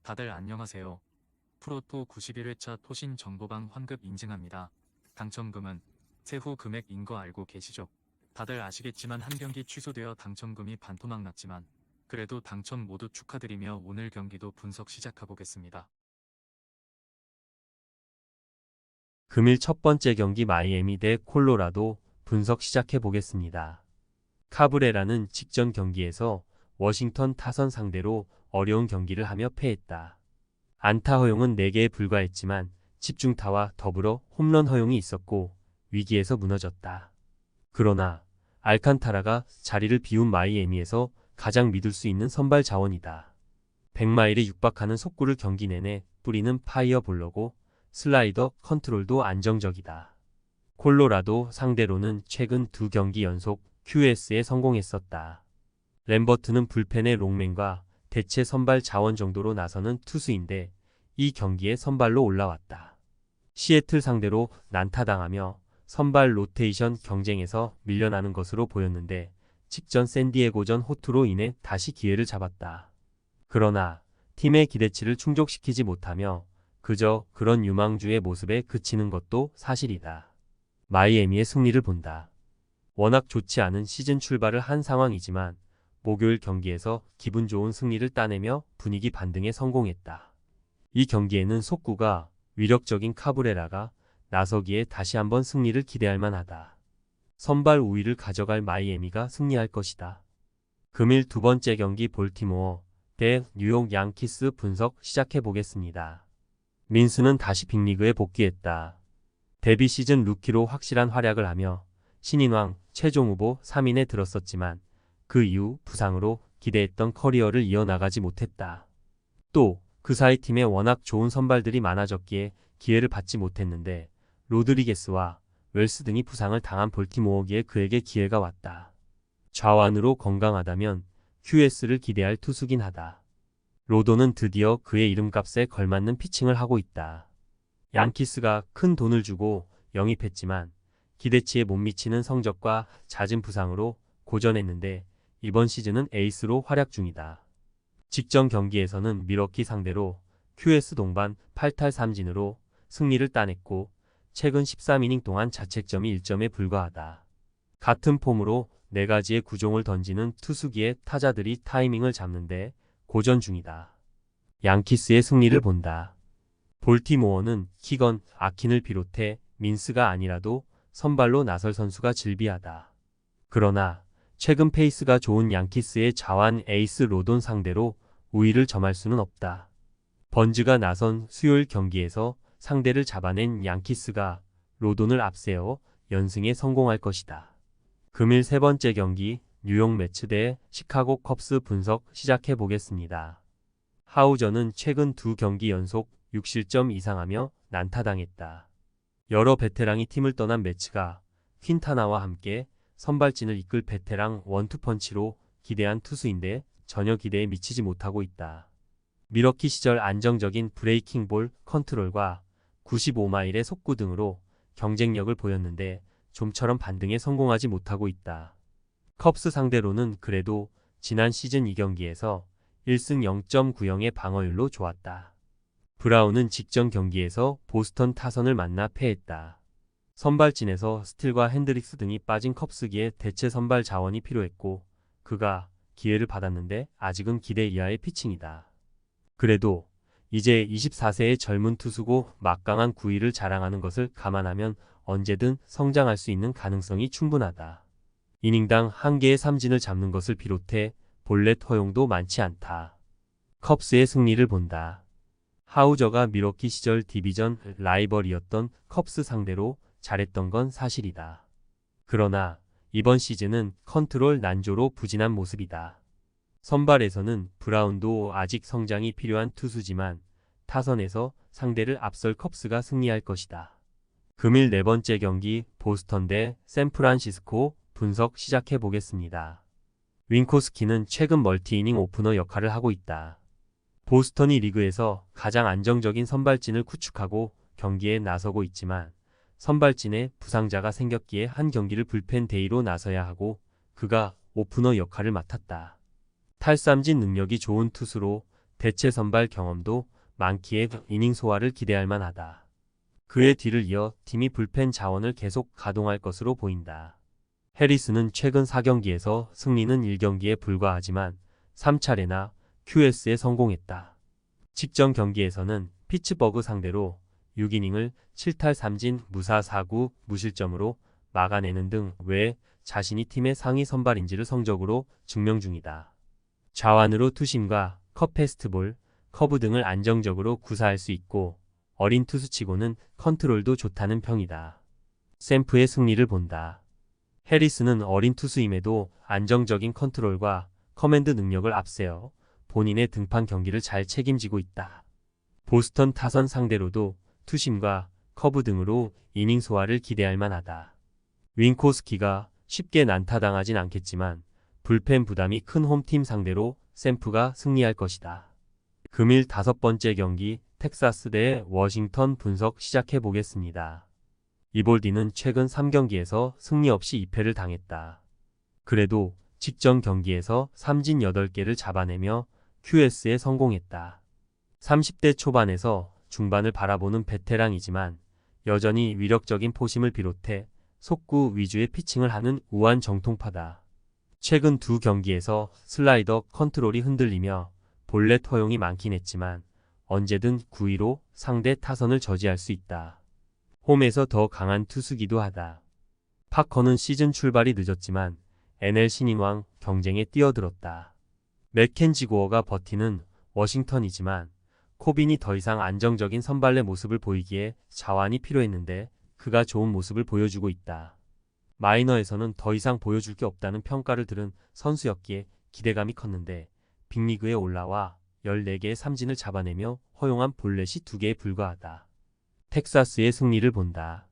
다들 안녕하세요. 프로토 91회차 토신 정보방 환급 인증합니다. 당첨금은 세후 금액인 거 알고 계시죠? 다들 아시겠지만 한 경기 취소되어 당첨금이 반토막 났지만 그래도 당첨 모두 축하드리며 오늘 경기도 분석 시작해보겠습니다. 금일 첫 번째 경기 마이애미 대 콜로라도 분석 시작해 보겠습니다. 카브레라는 직전 경기에서 워싱턴 타선 상대로 어려운 경기를 하며 패했다. 안타 허용은 4개에 불과했지만 집중타와 더불어 홈런 허용이 있었고 위기에서 무너졌다. 그러나 알칸타라가 자리를 비운 마이애미에서 가장 믿을 수 있는 선발 자원이다. 100마일에 육박하는 속구를 경기 내내 뿌리는 파이어볼러고 슬라이더 컨트롤도 안정적이다. 콜로라도 상대로는 최근 2경기 연속 QS에 성공했었다. 램버트는 불펜의 롱맨과 대체 선발 자원 정도로 나서는 투수인데 이 경기에 선발로 올라왔다. 시애틀 상대로 난타당하며 선발 로테이션 경쟁에서 밀려나는 것으로 보였는데 직전 샌디에고전 호투로 인해 다시 기회를 잡았다. 그러나 팀의 기대치를 충족시키지 못하며 그저 그런 유망주의 모습에 그치는 것도 사실이다. 마이애미의 승리를 본다. 워낙 좋지 않은 시즌 출발을 한 상황이지만 목요일 경기에서 기분 좋은 승리를 따내며 분위기 반등에 성공했다. 이 경기에는 속구가 위력적인 카브레라가 나서기에 다시 한번 승리를 기대할 만하다. 선발 우위를 가져갈 마이애미가 승리할 것이다. 금일 두 번째 경기 볼티모어 대 뉴욕 양키스 분석 시작해 보겠습니다. 민스는 다시 빅리그에 복귀했다. 데뷔 시즌 루키로 확실한 활약을 하며 신인왕 최종 후보 3인에 들었었지만 그 이후 부상으로 기대했던 커리어를 이어나가지 못했다. 또 그 사이 팀에 워낙 좋은 선발들이 많아졌기에 기회를 받지 못했는데 로드리게스와 웰스 등이 부상을 당한 볼티모어기에 그에게 기회가 왔다. 좌완으로 건강하다면 QS를 기대할 투수긴 하다. 로도는 드디어 그의 이름값에 걸맞는 피칭을 하고 있다. 양키스가 큰 돈을 주고 영입했지만 기대치에 못 미치는 성적과 잦은 부상으로 고전했는데 이번 시즌은 에이스로 활약 중이다. 직전 경기에서는 밀워키 상대로 QS 동반 8탈 3진으로 승리를 따냈고 최근 13이닝 동안 자책점이 1점에 불과하다. 같은 폼으로 4가지의 구종을 던지는 투수기에 타자들이 타이밍을 잡는데 고전 중이다. 양키스의 승리를 본다. 볼티모어는 키건, 아킨을 비롯해 민스가 아니라도 선발로 나설 선수가 질비하다. 그러나 최근 페이스가 좋은 양키스의 자완 에이스 로돈 상대로 우위를 점할 수는 없다. 번즈가 나선 수요일 경기에서 상대를 잡아낸 양키스가 로돈을 앞세워 연승에 성공할 것이다. 금일 세 번째 경기 뉴욕 매츠 대 시카고 컵스 분석 시작해 보겠습니다. 하우저는 최근 2경기 연속 6실점 이상하며 난타당했다. 여러 베테랑이 팀을 떠난 매츠가 퀸타나와 함께 선발진을 이끌 베테랑 원투펀치로 기대한 투수인데 전혀 기대에 미치지 못하고 있다. 밀워키 시절 안정적인 브레이킹 볼 컨트롤과 95마일의 속구 등으로 경쟁력을 보였는데 좀처럼 반등에 성공하지 못하고 있다. 컵스 상대로는 그래도 지난 시즌 2경기에서 1승 0.90의 방어율로 좋았다. 브라운은 직전 경기에서 보스턴 타선을 만나 패했다. 선발진에서 스틸과 핸드릭스 등이 빠진 컵스기에 대체 선발 자원이 필요했고 그가 기회를 받았는데 아직은 기대 이하의 피칭이다. 그래도 이제 24세의 젊은 투수고 막강한 구위를 자랑하는 것을 감안하면 언제든 성장할 수 있는 가능성이 충분하다. 이닝당 1개의 삼진을 잡는 것을 비롯해 볼넷 허용도 많지 않다. 컵스의 승리를 본다. 하우저가 밀워키 시절 디비전 라이벌이었던 컵스 상대로 잘했던 건 사실이다. 그러나 이번 시즌은 컨트롤 난조로 부진한 모습이다. 선발에서는 브라운도 아직 성장이 필요한 투수지만 타선에서 상대를 앞설 컵스가 승리할 것이다. 금일 네 번째 경기 보스턴 대 샌프란시스코 분석 시작해 보겠습니다. 윙코스키는 최근 멀티이닝 오프너 역할을 하고 있다. 보스턴이 리그에서 가장 안정적인 선발진을 구축하고 경기에 나서고 있지만 선발진에 부상자가 생겼기에 한 경기를 불펜 데이로 나서야 하고 그가 오프너 역할을 맡았다. 탈삼진 능력이 좋은 투수로 대체 선발 경험도 많기에 이닝 소화를 기대할 만하다. 그의 뒤를 이어 팀이 불펜 자원을 계속 가동할 것으로 보인다. 해리스는 최근 4경기에서 승리는 1경기에 불과하지만 3차례나 QS에 성공했다. 직전 경기에서는 피츠버그 상대로 6이닝을 7탈 3진 무사 4구 무실점으로 막아내는 등 왜 자신이 팀의 상위 선발인지를 성적으로 증명 중이다. 좌완으로 투심과 컷 패스트볼, 커브 등을 안정적으로 구사할 수 있고 어린 투수치고는 컨트롤도 좋다는 평이다. 샘프의 승리를 본다. 해리스는 어린 투수임에도 안정적인 컨트롤과 커맨드 능력을 앞세워 본인의 등판 경기를 잘 책임지고 있다. 보스턴 타선 상대로도 투심과 커브 등으로 이닝 소화를 기대할 만하다. 윈코스키가 쉽게 난타당하진 않겠지만 불펜 부담이 큰 홈팀 상대로 샘프가 승리할 것이다. 금일 5번째 경기 텍사스 대 워싱턴 분석 시작해 보겠습니다. 이볼디는 최근 3경기에서 승리 없이 2패를 당했다. 그래도 직전 경기에서 삼진 8개를 잡아내며 QS에 성공했다. 30대 초반에서 중반을 바라보는 베테랑이지만 여전히 위력적인 포심을 비롯해 속구 위주의 피칭을 하는 우한 정통파다. 최근 2경기에서 슬라이더 컨트롤이 흔들리며 볼넷 허용이 많긴 했지만 언제든 9위로 상대 타선을 저지할 수 있다. 홈에서 더 강한 투수기도 하다. 파커는 시즌 출발이 늦었지만 NL 신인왕 경쟁에 뛰어들었다. 맥켄지 고어가 버티는 워싱턴이지만 코빈이 더 이상 안정적인 선발의 모습을 보이기에 자완이 필요했는데 그가 좋은 모습을 보여주고 있다. 마이너에서는 더 이상 보여줄 게 없다는 평가를 들은 선수였기에 기대감이 컸는데 빅리그에 올라와 14개의 삼진을 잡아내며 허용한 볼넷이 2개에 불과하다. 텍사스의 승리를 본다.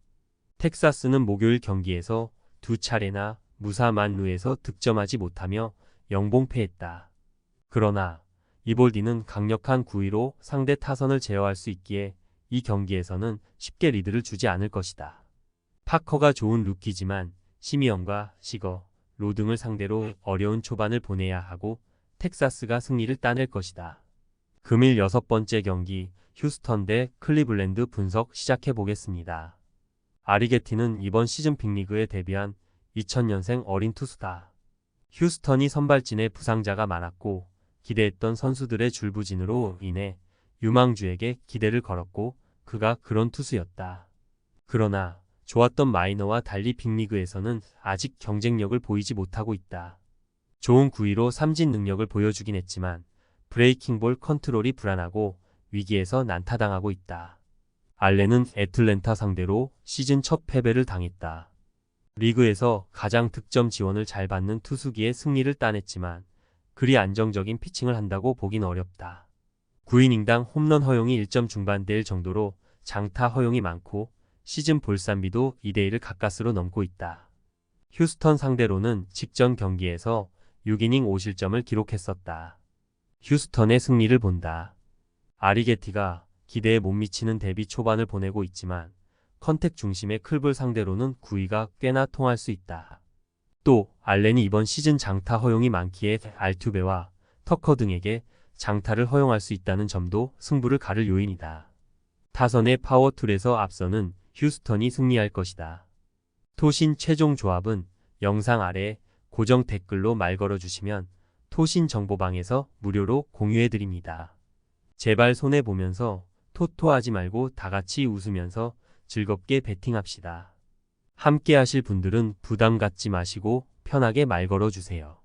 텍사스는 목요일 경기에서 2차례나 무사 만루에서 득점하지 못하며 영봉패했다. 그러나 이볼디는 강력한 구위로 상대 타선을 제어할 수 있기에 이 경기에서는 쉽게 리드를 주지 않을 것이다. 파커가 좋은 루키지만 시미언과 시거, 로 등을 상대로 어려운 초반을 보내야 하고 텍사스가 승리를 따낼 것이다. 금일 6번째 경기 휴스턴 대 클리블랜드 분석 시작해 보겠습니다. 아리게티는 이번 시즌 빅리그에 데뷔한 2000년생 어린 투수다. 휴스턴이 선발진에 부상자가 많았고 기대했던 선수들의 줄부진으로 인해 유망주에게 기대를 걸었고 그가 그런 투수였다. 그러나 좋았던 마이너와 달리 빅리그에서는 아직 경쟁력을 보이지 못하고 있다. 좋은 구위로 삼진 능력을 보여주긴 했지만 브레이킹볼 컨트롤이 불안하고 위기에서 난타당하고 있다. 알렌은 애틀랜타 상대로 시즌 첫 패배를 당했다. 리그에서 가장 득점 지원을 잘 받는 투수기에 승리를 따냈지만 그리 안정적인 피칭을 한다고 보긴 어렵다. 9이닝당 홈런 허용이 1점 중반대일 정도로 장타 허용이 많고 시즌 볼산비도 2대1을 가까스로 넘고 있다. 휴스턴 상대로는 직전 경기에서 6이닝 5실점을 기록했었다. 휴스턴의 승리를 본다. 아리게티가 기대에 못 미치는 데뷔 초반을 보내고 있지만 컨택 중심의 클볼 상대로는 9위가 꽤나 통할 수 있다. 또 알렌이 이번 시즌 장타 허용이 많기에 알투베와 터커 등에게 장타를 허용할 수 있다는 점도 승부를 가를 요인이다. 타선의 파워툴에서 앞서는 휴스턴이 승리할 것이다. 토신 최종 조합은 영상 아래 고정 댓글로 말 걸어주시면 토신 정보방에서 무료로 공유해드립니다. 제발 손해보면서 토토하지 말고 다같이 웃으면서 즐겁게 베팅합시다. 함께 하실 분들은 부담 갖지 마시고 편하게 말 걸어주세요.